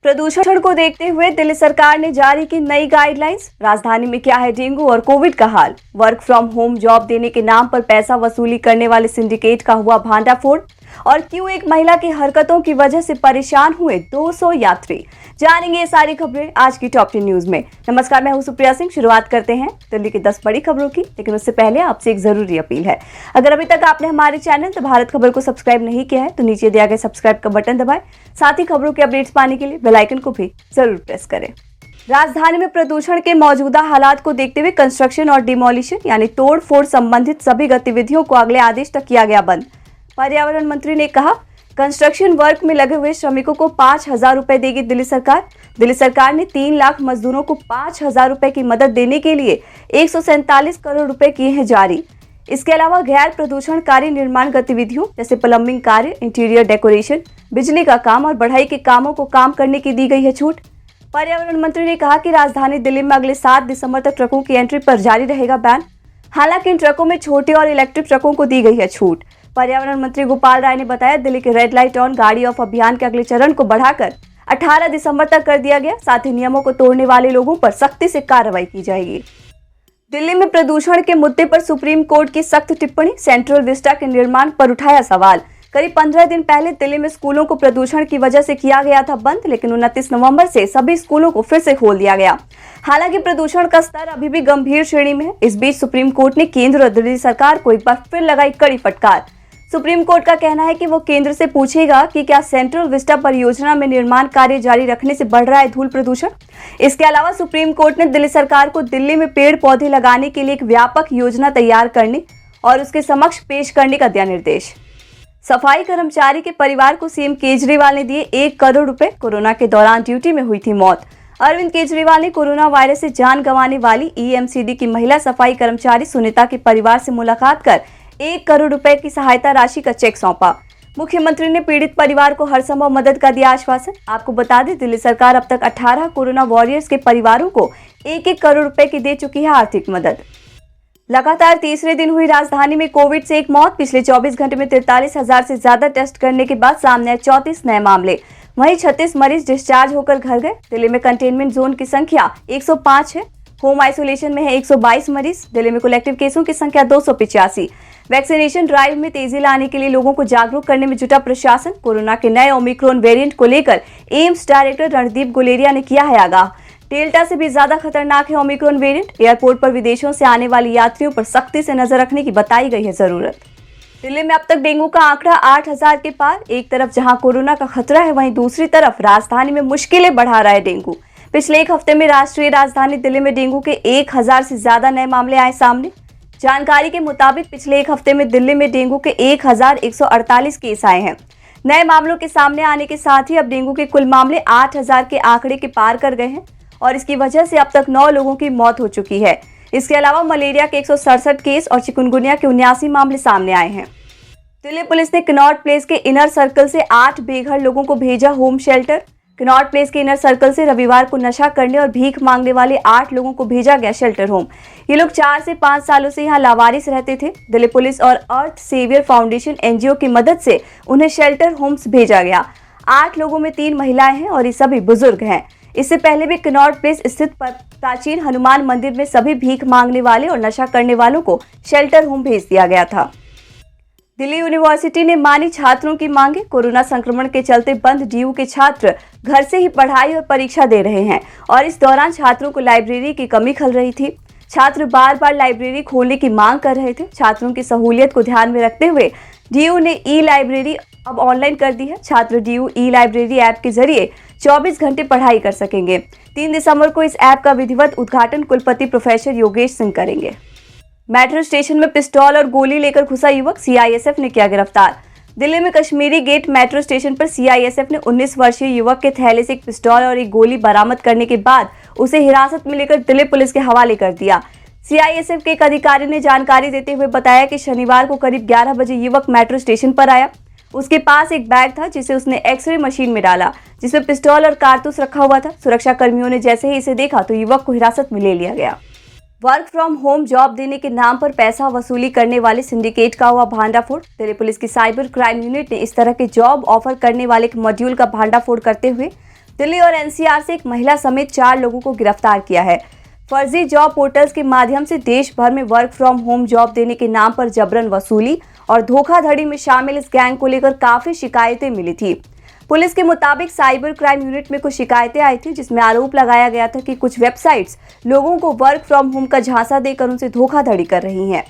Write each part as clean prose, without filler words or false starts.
प्रदूषण को देखते हुए दिल्ली सरकार ने जारी की नई गाइडलाइंस। राजधानी में क्या है डेंगू और कोविड का हाल। वर्क फ्रॉम होम जॉब देने के नाम पर पैसा वसूली करने वाले सिंडिकेट का हुआ भांडाफोड़ और क्यों एक महिला की हरकतों की वजह से परेशान हुए 200 यात्री। जानेंगे ये सारी खबरें आज की टॉप 10 न्यूज में। नमस्कार, मैं हूं सुप्रिया सिंह। शुरुआत करते हैं दिल्ली की 10 बड़ी खबरों की, लेकिन उससे पहले आपसे एक जरूरी अपील है। अगर अभी तक आपने हमारे चैनल द भारत खबर को सब्सक्राइब नहीं किया है तो नीचे दिया गया सब्सक्राइब का बटन दबाएं। साथ ही खबरों के अपडेट्स पाने के लिए बेल आइकन को भी जरूर प्रेस करें। राजधानी में प्रदूषण के मौजूदा हालात को देखते हुए कंस्ट्रक्शन और डिमोलिशन यानी तोड़ फोड़ संबंधित सभी गतिविधियों को अगले आदेश तक किया गया बंद। पर्यावरण मंत्री ने कहा, कंस्ट्रक्शन वर्क में लगे हुए श्रमिकों को 5,000 रुपए देगी दिल्ली सरकार। दिल्ली सरकार ने 3 लाख मजदूरों को 5,000 रुपए की मदद देने के लिए 147 करोड़ रुपए किए हैं जारी। इसके अलावा गैर प्रदूषणकारी निर्माण गतिविधियों जैसे प्लम्बिंग कार्य, इंटीरियर डेकोरेशन, बिजली का काम और बढ़ाई के कामों को काम करने की दी गई है छूट। पर्यावरण मंत्री ने कहा कि राजधानी दिल्ली में अगले 7 दिसंबर तक ट्रकों की एंट्री पर जारी रहेगा बैन। हालांकि इन ट्रकों में छोटे और इलेक्ट्रिक ट्रकों को दी गई है छूट। पर्यावरण मंत्री गोपाल राय ने बताया, दिल्ली के रेड लाइट ऑन गाड़ी ऑफ अभियान के अगले चरण को बढ़ाकर 18 दिसंबर तक कर दिया गया। साथ ही नियमों को तोड़ने वाले लोगों पर सख्ती से कार्रवाई की जाएगी। दिल्ली में प्रदूषण के मुद्दे पर सुप्रीम कोर्ट की सख्त टिप्पणी। सेंट्रल विस्टा के निर्माण पर उठाया सवाल। करीब 15 दिन पहले दिल्ली में स्कूलों को प्रदूषण की वजह से किया गया था बंद, लेकिन 29 नवंबर से सभी स्कूलों को फिर से खोल दिया गया। हालांकि प्रदूषण का स्तर अभी भी गंभीर श्रेणी में है। इस बीच सुप्रीम कोर्ट ने केंद्र और दिल्ली सरकार को एक बार फिर लगाई कड़ी फटकार। सुप्रीम कोर्ट का कहना है कि वो केंद्र से पूछेगा कि क्या सेंट्रल विस्टा परियोजना में निर्माण कार्य जारी रखने से बढ़ रहा है धूल प्रदूषण। इसके अलावा सुप्रीम कोर्ट ने दिल्ली सरकार को दिल्ली में पेड़ पौधे लगाने के लिए एक व्यापक योजना तैयार करने और उसके समक्ष पेश करने का दिया निर्देश। सफाई कर्मचारी के परिवार को सीएम केजरीवाल ने दिए 1 करोड़ रुपए। कोरोना के दौरान ड्यूटी में हुई थी मौत। अरविंद केजरीवाल ने कोरोना वायरस से जान गंवाने वाली ईएमसीडी की महिला सफाई कर्मचारी सुनीता के परिवार से मुलाकात कर 1 करोड़ रुपए की सहायता राशि का चेक सौंपा। मुख्यमंत्री ने पीड़ित परिवार को हर संभव मदद का दिया आश्वासन। आपको बता दें, दिल्ली सरकार अब तक 18 कोरोना वॉरियर्स के परिवारों को 1-1 करोड़ रुपए की दे चुकी है आर्थिक मदद। लगातार तीसरे दिन हुई राजधानी में कोविड से एक मौत। पिछले 24 घंटे में 43,000 से ज्यादा टेस्ट करने के बाद सामने आए 34 नए मामले। वहीं 36 मरीज डिस्चार्ज होकर घर गए। दिल्ली में कंटेनमेंट जोन की संख्या 105 है। होम आइसोलेशन में है 122 मरीज। दिल्ली में कलेक्टिव केसों की संख्या 285। वैक्सीनेशन ड्राइव में तेजी लाने के लिए लोगों को जागरूक करने में जुटा प्रशासन। कोरोना के नए ओमिक्रॉन वेरिएंट को लेकर एम्स डायरेक्टर रणदीप गुलेरिया ने किया है आगाह। डेल्टा से भी ज्यादा खतरनाक है ओमिक्रॉन वेरिएंट। एयरपोर्ट पर विदेशों से आने वाले यात्रियों पर सख्ती से नजर रखने की बताई गई है जरूरत। दिल्ली में अब तक डेंगू का आंकड़ा 8,000 के पार। एक तरफ जहां कोरोना का खतरा है, वहीं दूसरी तरफ राजधानी में मुश्किलें बढ़ा रहा है डेंगू। पिछले एक हफ्ते में राष्ट्रीय राजधानी दिल्ली में डेंगू के 1,000 से ज्यादा नए मामले आए सामने। जानकारी के मुताबिक पिछले एक हफ्ते में दिल्ली में डेंगू के 1,148 केस आए हैं। नए मामलों के सामने आने के साथ ही अब डेंगू के कुल मामले 8,000 के आंकड़े के पार कर गए हैं और इसकी वजह से अब तक 9 लोगों की मौत हो चुकी है। इसके अलावा मलेरिया के 167 केस और चिकुनगुनिया के 79 मामले सामने आए हैं। दिल्ली पुलिस ने कनॉट प्लेस के इनर सर्कल से 8 बेघर लोगों को भेजा होम शेल्टर। कनॉट प्लेस के इनर सर्कल से रविवार को नशा करने और भीख मांगने वाले 8 लोगों को भेजा गया शेल्टर होम। ये लोग 4 से 5 सालों से यहाँ लावारिस रहते थे। दिल्ली पुलिस और अर्थ सेवियर फाउंडेशन एनजीओ की मदद से उन्हें शेल्टर होम्स भेजा गया। 8 लोगों में 3 महिलाएं हैं और ये सभी बुजुर्ग हैं। इससे पहले भी कनॉट प्लेस स्थित प्राचीन हनुमान मंदिर में सभी भीख मांगने वाले और नशा करने वालों को शेल्टर होम भेज दिया गया था। दिल्ली यूनिवर्सिटी ने मानी छात्रों की मांगे। कोरोना संक्रमण के चलते बंद डीयू के छात्र घर से ही पढ़ाई और परीक्षा दे रहे हैं और इस दौरान छात्रों को लाइब्रेरी की कमी खल रही थी। छात्र बार बार लाइब्रेरी खोलने की मांग कर रहे थे। छात्रों की सहूलियत को ध्यान में रखते हुए डीयू ने ई लाइब्रेरी अब ऑनलाइन कर दी है। छात्र डीयू ई लाइब्रेरी ऐप के जरिए 24 घंटे पढ़ाई कर सकेंगे। 3 दिसंबर को इस ऐप का विधिवत उद्घाटन कुलपति प्रोफेसर योगेश सिंह करेंगे। मेट्रो स्टेशन में पिस्तौल और गोली लेकर घुसा युवक, सीआईएसएफ ने किया गिरफ्तार। दिल्ली में कश्मीरी गेट मेट्रो स्टेशन पर सीआईएसएफ ने 19 वर्षीय युवक के थैले से एक पिस्तौल और एक गोली बरामद करने के बाद उसे हिरासत में लेकर दिल्ली पुलिस के हवाले कर दिया। सीआईएसएफ के एक अधिकारी ने जानकारी देते हुए बताया कि शनिवार को करीब 11 बजे युवक मेट्रो स्टेशन पर आया। उसके पास एक बैग था जिसे उसने एक्सरे मशीन में डाला, जिसमें पिस्तौल और कारतूस रखा हुआ था। सुरक्षा कर्मियों ने जैसे ही इसे देखा तो युवक को हिरासत में ले लिया गया। वर्क फ्रॉम होम जॉब देने के नाम पर पैसा वसूली करने वाले सिंडिकेट का हुआ भांडाफोड़। दिल्ली पुलिस की साइबर क्राइम यूनिट ने इस तरह के जॉब ऑफर करने वाले एक मॉड्यूल का भांडाफोड़ करते हुए दिल्ली और एनसीआर से एक महिला समेत 4 लोगों को गिरफ्तार किया है। फर्जी जॉब पोर्टल्स के माध्यम से देश भर में वर्क फ्रॉम होम जॉब देने के नाम पर जबरन वसूली और धोखाधड़ी में शामिल इस गैंग को लेकर काफी शिकायतें मिली थी। पुलिस के मुताबिक साइबर क्राइम यूनिट में कुछ शिकायतें आई थी, जिसमें आरोप लगाया गया था कि कुछ वेबसाइट्स लोगों को वर्क फ्रॉम होम का झांसा देकर उनसे धोखाधड़ी कर रही हैं।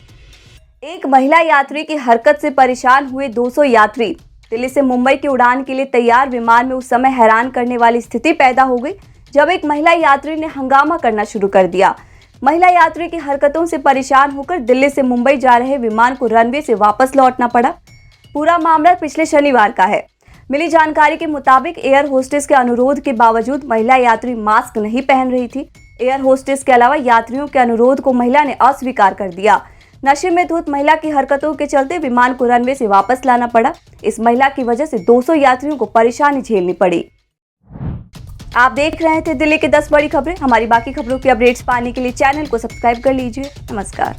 एक महिला यात्री की हरकत से परेशान हुए 200 यात्री। दिल्ली से मुंबई की उड़ान के लिए तैयार विमान में उस समय हैरान करने वाली स्थिति पैदा हो गई जब एक महिला यात्री ने हंगामा करना शुरू कर दिया। महिला यात्री की हरकतों से परेशान होकर दिल्ली से मुंबई जा रहे विमान को रनवे से वापस लौटना पड़ा। पूरा मामला पिछले शनिवार का है। मिली जानकारी के मुताबिक एयर होस्टेस के अनुरोध के बावजूद महिला यात्री मास्क नहीं पहन रही थी। एयर होस्टेस के अलावा यात्रियों के अनुरोध को महिला ने अस्वीकार कर दिया। नशे में धुत महिला की हरकतों के चलते विमान को रनवे से वापस लाना पड़ा। इस महिला की वजह से 200 यात्रियों को परेशानी झेलनी पड़ी। आप देख रहे थे दिल्ली की 10 बड़ी खबरें। हमारी बाकी खबरों की अपडेट्स पाने के लिए चैनल को सब्सक्राइब कर लीजिए। नमस्कार।